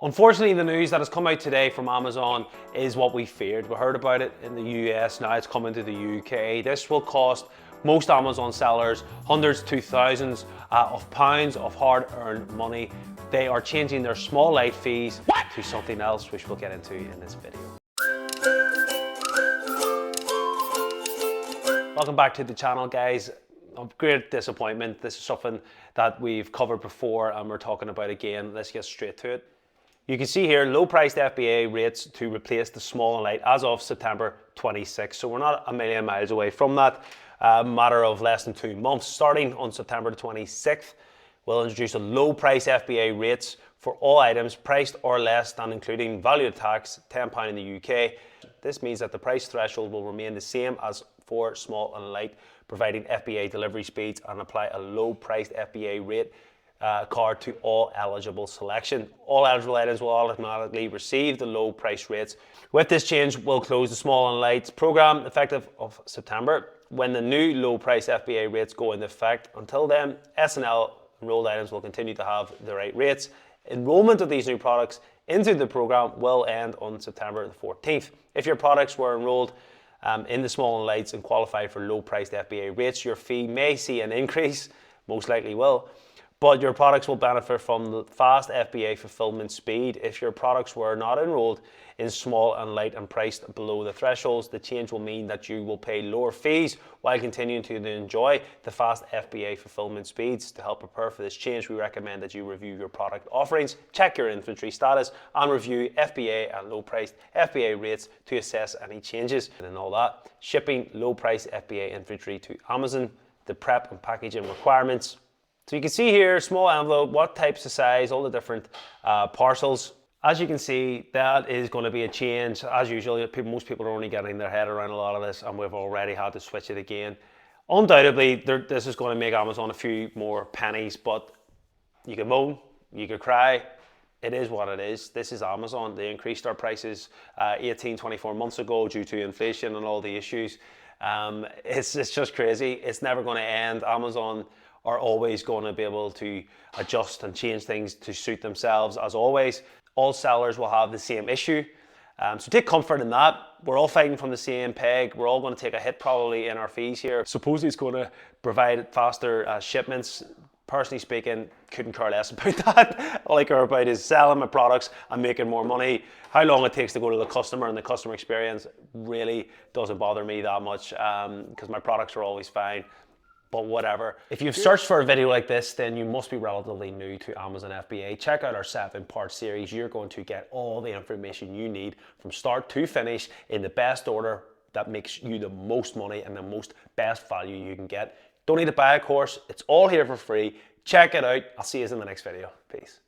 Unfortunately, the news that has come out today from Amazon is what we feared. We heard about it in the US, now it's coming to the UK. This will cost most Amazon sellers hundreds to thousands of pounds of hard-earned money. They are changing their small light fees to something else, which we'll get into in this video. Welcome back to the channel, guys. A great disappointment. This is something that we've covered before and we're talking about again. Let's get straight to it. You can see here low-priced FBA rates to replace the small and light as of September 26. So we're not a million miles away from that. Matter of less than 2 months. Starting on September 26th, we'll introduce a low-price FBA rates for all items priced or less than including value tax, £10 in the UK. This means that the price threshold will remain the same as for small and light, providing FBA delivery speeds, and apply a low-priced FBA rate card to all eligible selection. All eligible items will automatically receive the low price rates. With this change, we'll close the small and lights program effective of September when the new low price FBA rates go into effect. Until then, S&L enrolled items will continue to have the right rates. Enrollment of these new products into the program will end on September the 14th. If your products were enrolled in the small and lights and qualified for low priced FBA rates, your fee may see an increase, most likely will, but your products will benefit from the fast FBA fulfillment speed. If your products were not enrolled in small and light and priced below the thresholds, the change will mean that you will pay lower fees while continuing to enjoy the fast FBA fulfillment speeds. To help prepare for this change, we recommend that you review your product offerings, check your inventory status, and review FBA and low-priced FBA rates to assess any changes. And all that, shipping low-priced FBA inventory to Amazon, the prep and packaging requirements. So you can see here, small envelope, what types of size, all the different parcels. As you can see, that is going to be a change. As usual, most people are only getting their head around a lot of this, and we've already had to switch it again. Undoubtedly, this is going to make Amazon a few more pennies, but you can moan, you can cry. It is what it is. This is Amazon. They increased our prices 24 months ago due to inflation and all the issues. It's just crazy. It's never going to end. Amazon are always going to be able to adjust and change things to suit themselves. As always, all sellers will have the same issue. So take comfort in that. We're all fighting from the same peg. We're all going to take a hit probably in our fees here. Supposedly it's going to provide faster shipments. Personally speaking, couldn't care less about that. All I care about is selling my products and making more money. How long it takes to go to the customer and the customer experience really doesn't bother me that much because my products are always fine. But whatever. If you've searched for a video like this, then you must be relatively new to Amazon FBA. Check out our 7-part series. You're going to get all the information you need from start to finish in the best order that makes you the most money and the most best value you can get. Don't need to buy a course. It's all here for free. Check it out. I'll see you in the next video. Peace.